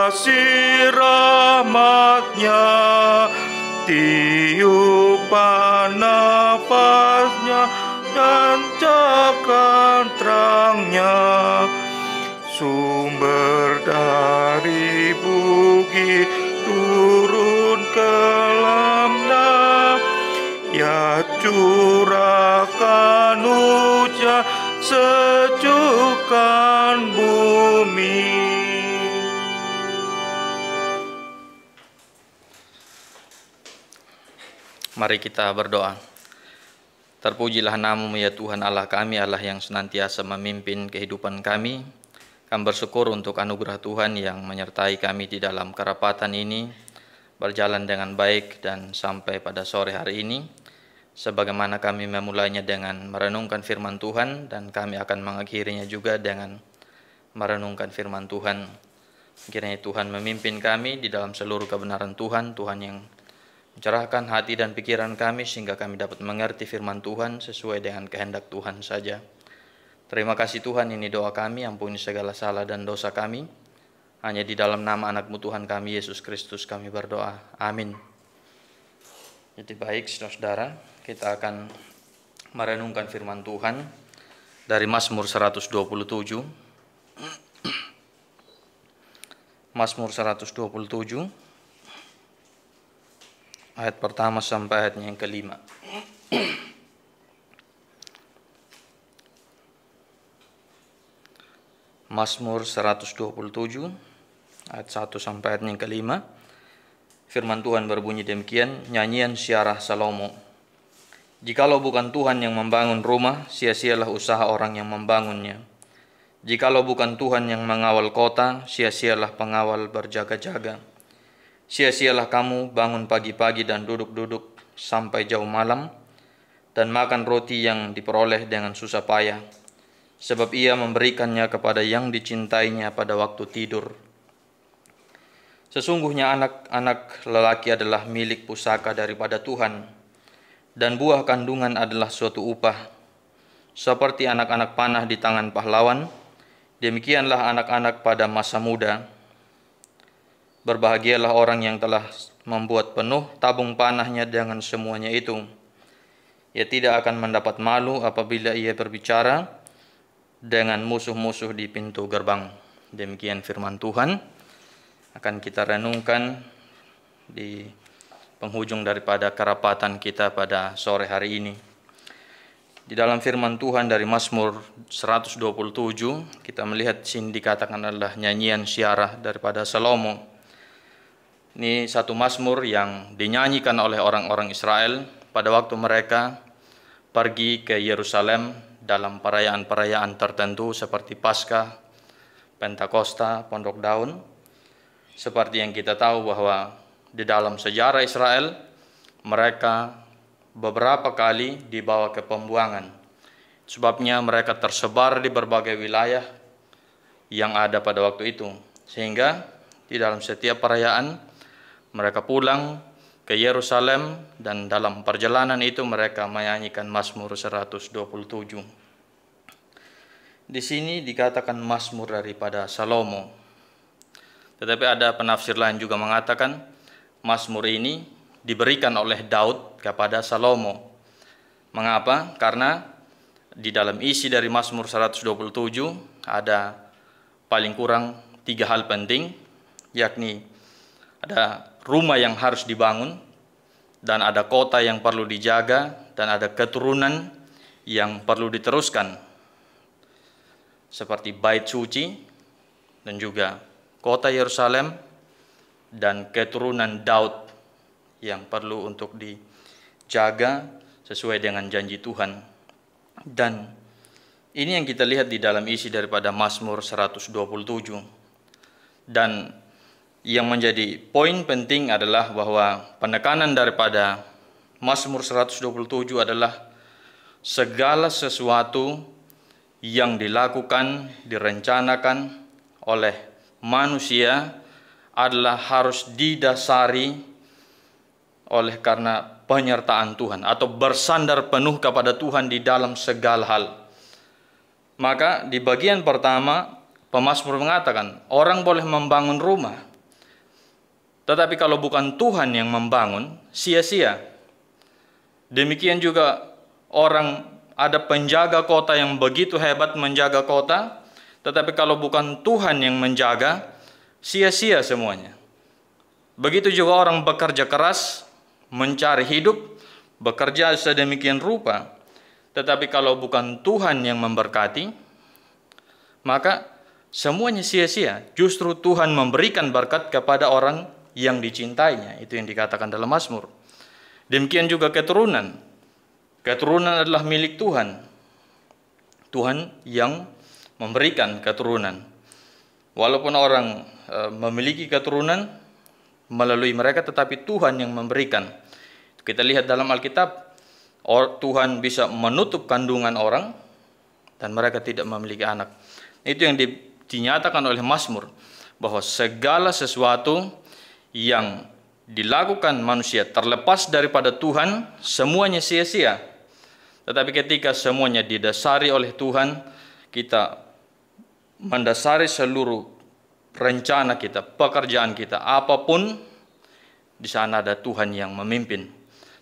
kasih rahmat-Nya, tiupan nafasnya dan cakran terang-Nya, sumber dari bukit turun ke lembah, Ya curahkan hujan sejukkan bumi. Mari kita berdoa. Terpujilah nama-Mu ya Tuhan Allah kami, Allah yang senantiasa memimpin kehidupan kami. Kami bersyukur untuk anugerah Tuhan yang menyertai kami di dalam kerapatan ini, berjalan dengan baik dan sampai pada sore hari ini. Sebagaimana kami memulainya dengan merenungkan firman Tuhan, dan kami akan mengakhirinya juga dengan merenungkan firman Tuhan. Kiranya Tuhan memimpin kami di dalam seluruh kebenaran Tuhan, Tuhan yang mencerahkan hati dan pikiran kami sehingga kami dapat mengerti firman Tuhan sesuai dengan kehendak Tuhan saja. Terima kasih Tuhan, ini doa kami, ampuni segala salah dan dosa kami. Hanya di dalam nama anak-Mu Tuhan kami, Yesus Kristus, kami berdoa. Amin. Jadi baik saudara-saudara, kita akan merenungkan firman Tuhan dari Mazmur 127. Mazmur 127. Ayat pertama sampai ayatnya yang kelima. Mazmur 127 ayat 1 sampai ayat yang kelima. Firman Tuhan berbunyi demikian, nyanyian syarah Salomo. Jikalau bukan Tuhan yang membangun rumah, sia-sialah usaha orang yang membangunnya. Jikalau bukan Tuhan yang mengawal kota, sia-sialah pengawal berjaga-jaga. Sia-sialah kamu bangun pagi-pagi dan duduk-duduk sampai jauh malam, dan makan roti yang diperoleh dengan susah payah, sebab ia memberikannya kepada yang dicintainya pada waktu tidur. Sesungguhnya anak-anak lelaki adalah milik pusaka daripada Tuhan, dan buah kandungan adalah suatu upah. Seperti anak-anak panah di tangan pahlawan, demikianlah anak-anak pada masa muda. Berbahagialah orang yang telah membuat penuh tabung panahnya dengan semuanya itu. Ia tidak akan mendapat malu apabila ia berbicara dengan musuh-musuh di pintu gerbang. Demikian firman Tuhan. Akan kita renungkan di penghujung daripada kerapatan kita pada sore hari ini. Di dalam firman Tuhan dari Mazmur 127, kita melihat sini dikatakan adalah nyanyian syarah daripada Salomo. Ini satu mazmur yang dinyanyikan oleh orang-orang Israel pada waktu mereka pergi ke Yerusalem dalam perayaan-perayaan tertentu seperti Paskah, Pentakosta, Pondok Daun. Seperti yang kita tahu bahwa di dalam sejarah Israel, mereka beberapa kali dibawa ke pembuangan. Sebabnya mereka tersebar di berbagai wilayah yang ada pada waktu itu. Sehingga di dalam setiap perayaan, mereka pulang ke Yerusalem, dan dalam perjalanan itu mereka menyanyikan Mazmur 127. Di sini dikatakan Mazmur daripada Salomo. Tetapi ada penafsir lain juga mengatakan Mazmur ini diberikan oleh Daud kepada Salomo. Mengapa? Karena di dalam isi dari Mazmur 127 ada paling kurang 3 hal penting, yakni ada rumah yang harus dibangun, dan ada kota yang perlu dijaga, dan ada keturunan yang perlu diteruskan, seperti bait suci, dan juga kota Yerusalem, dan keturunan Daud yang perlu untuk dijaga sesuai dengan janji Tuhan. Dan ini yang kita lihat di dalam isi daripada Mazmur 127. Dan yang menjadi poin penting adalah bahwa penekanan daripada Mazmur 127 adalah segala sesuatu yang dilakukan, direncanakan oleh manusia adalah harus didasari oleh karena penyertaan Tuhan atau bersandar penuh kepada Tuhan di dalam segala hal. Maka di bagian pertama, pemazmur mengatakan orang boleh membangun rumah, Tetapi kalau bukan Tuhan yang membangun, sia-sia. Demikian juga orang, ada penjaga kota yang begitu hebat menjaga kota, tetapi kalau bukan Tuhan yang menjaga, sia-sia semuanya. Begitu juga orang bekerja keras, mencari hidup, bekerja sedemikian rupa, tetapi kalau bukan Tuhan yang memberkati, maka semuanya sia-sia. Justru Tuhan memberikan berkat kepada orang yang dicintainya. Itu yang dikatakan dalam Mazmur. Demikian juga keturunan. Keturunan adalah milik Tuhan. Tuhan yang memberikan keturunan. Walaupun orang memiliki keturunan melalui mereka, tetapi Tuhan yang memberikan. Kita lihat dalam Alkitab, Tuhan bisa menutup kandungan orang dan mereka tidak memiliki anak. Itu yang dinyatakan oleh Mazmur, bahwa segala sesuatu yang dilakukan manusia terlepas daripada Tuhan, semuanya sia-sia. Tetapi ketika semuanya didasari oleh Tuhan, kita mendasari seluruh rencana kita, pekerjaan kita, apapun, di sana ada Tuhan yang memimpin.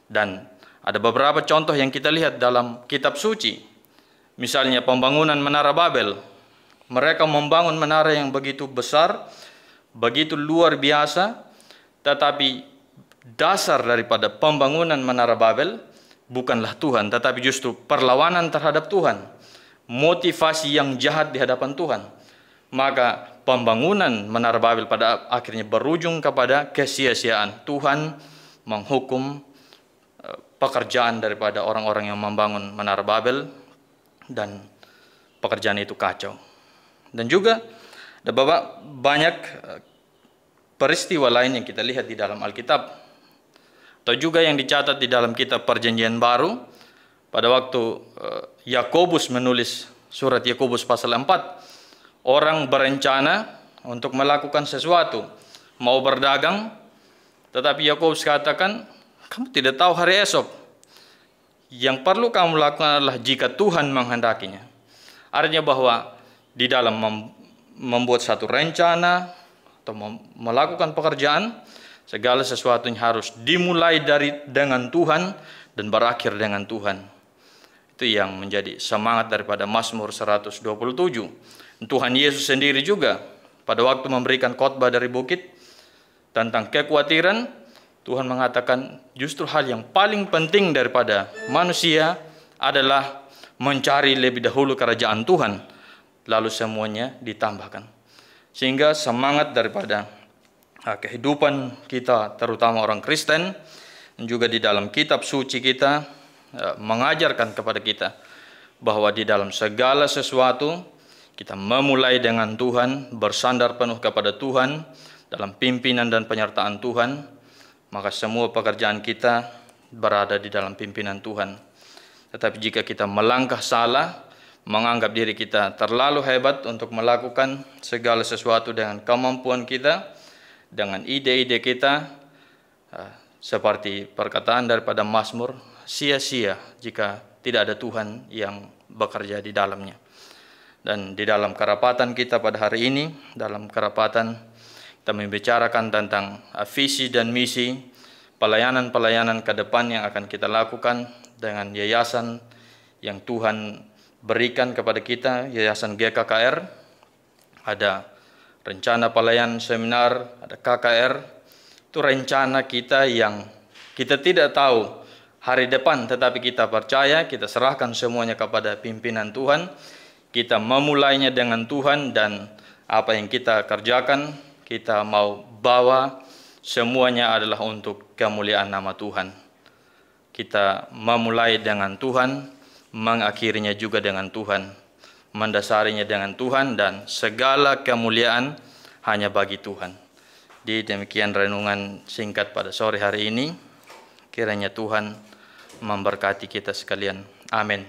Dan ada beberapa contoh yang kita lihat dalam kitab suci. Misalnya pembangunan Menara Babel. Mereka membangun menara yang begitu besar, begitu luar biasa, tetapi dasar daripada pembangunan Menara Babel bukanlah Tuhan, tetapi justru perlawanan terhadap Tuhan. Motivasi yang jahat di hadapan Tuhan. Maka pembangunan Menara Babel pada akhirnya berujung kepada kesia-siaan. Tuhan menghukum pekerjaan daripada orang-orang yang membangun Menara Babel, dan pekerjaan itu kacau. Dan juga ada banyak peristiwa lain yang kita lihat di dalam Alkitab, atau juga yang dicatat di dalam kitab Perjanjian Baru. Pada waktu Yakobus menulis surat Yakobus pasal 4, orang berencana untuk melakukan sesuatu, mau berdagang, tetapi Yakobus katakan, kamu tidak tahu hari esok. Yang perlu kamu lakukan adalah jika Tuhan menghendakinya. Artinya bahwa di dalam membuat satu rencana atau melakukan pekerjaan, segala sesuatunya harus dimulai dengan Tuhan dan berakhir dengan Tuhan. Itu yang menjadi semangat daripada Mazmur 127. Tuhan Yesus sendiri juga pada waktu memberikan khotbah dari bukit tentang kekhawatiran, Tuhan mengatakan justru hal yang paling penting daripada manusia adalah mencari lebih dahulu kerajaan Tuhan, lalu semuanya ditambahkan. Sehingga semangat daripada kehidupan kita, terutama orang Kristen, dan juga di dalam kitab suci kita mengajarkan kepada kita bahwa di dalam segala sesuatu kita memulai dengan Tuhan, bersandar penuh kepada Tuhan, dalam pimpinan dan penyertaan Tuhan, maka semua pekerjaan kita berada di dalam pimpinan Tuhan. Tetapi jika kita melangkah salah, menganggap diri kita terlalu hebat untuk melakukan segala sesuatu dengan kemampuan kita, dengan ide-ide kita, seperti perkataan daripada Mazmur, sia-sia jika tidak ada Tuhan yang bekerja di dalamnya. Dan di dalam kerapatan kita pada hari ini, dalam kerapatan kita membicarakan tentang visi dan misi, pelayanan-pelayanan ke depan yang akan kita lakukan dengan yayasan yang Tuhan berikan kepada kita, Yayasan GKKR. Ada rencana pelayanan seminar, ada KKR. Itu rencana kita yang kita tidak tahu hari depan, tetapi kita percaya, kita serahkan semuanya kepada pimpinan Tuhan. Kita memulainya dengan Tuhan, dan apa yang kita kerjakan, kita mau bawa semuanya adalah untuk kemuliaan nama Tuhan. Kita memulai dengan Tuhan, mengakhirinya juga dengan Tuhan, mendasarinya dengan Tuhan, dan segala kemuliaan hanya bagi Tuhan. Di demikian renungan singkat pada sore hari ini, kiranya Tuhan memberkati kita sekalian. Amin.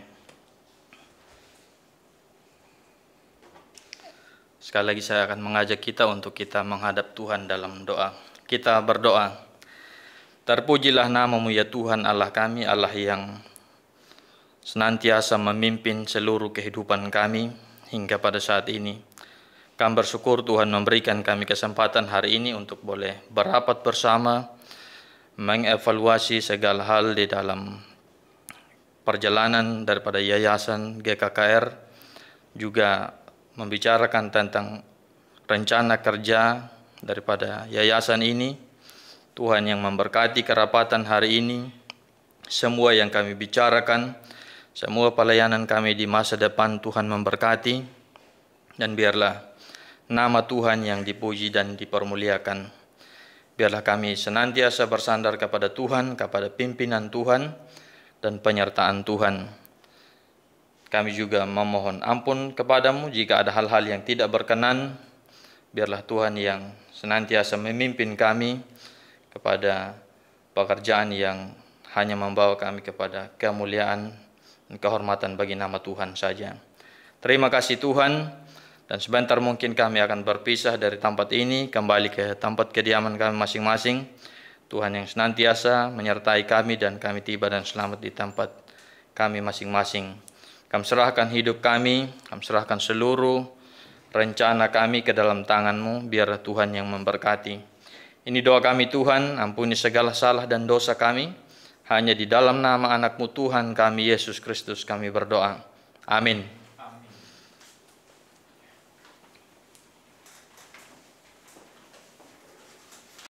Sekali lagi saya akan mengajak kita untuk kita menghadap Tuhan dalam doa. Kita berdoa. Terpujilah nama-Mu ya Tuhan Allah kami, Allah yang senantiasa memimpin seluruh kehidupan kami hingga pada saat ini. Kami bersyukur Tuhan memberikan kami kesempatan hari ini untuk boleh berapat bersama, mengevaluasi segala hal di dalam perjalanan daripada Yayasan GKKR, juga membicarakan tentang rencana kerja daripada yayasan ini. Tuhan yang memberkati kerapatan hari ini, semua yang kami bicarakan, semua pelayanan kami di masa depan Tuhan memberkati, dan biarlah nama Tuhan yang dipuji dan dipermuliakan. Biarlah kami senantiasa bersandar kepada Tuhan, kepada pimpinan Tuhan, dan penyertaan Tuhan. Kami juga memohon ampun kepadamu jika ada hal-hal yang tidak berkenan. Biarlah Tuhan yang senantiasa memimpin kami kepada pekerjaan yang hanya membawa kami kepada kemuliaan dan kehormatan bagi nama Tuhan saja. Terima kasih Tuhan, dan sebentar mungkin kami akan berpisah dari tempat ini, kembali ke tempat kediaman kami masing-masing. Tuhan yang senantiasa menyertai kami dan kami tiba dan selamat di tempat kami masing-masing. Kami serahkan hidup kami serahkan seluruh rencana kami ke dalam tangan-Mu, biarlah Tuhan yang memberkati. Ini doa kami Tuhan, ampuni segala salah dan dosa kami. Hanya di dalam nama anak-Mu Tuhan kami, Yesus Kristus, kami berdoa. Amin.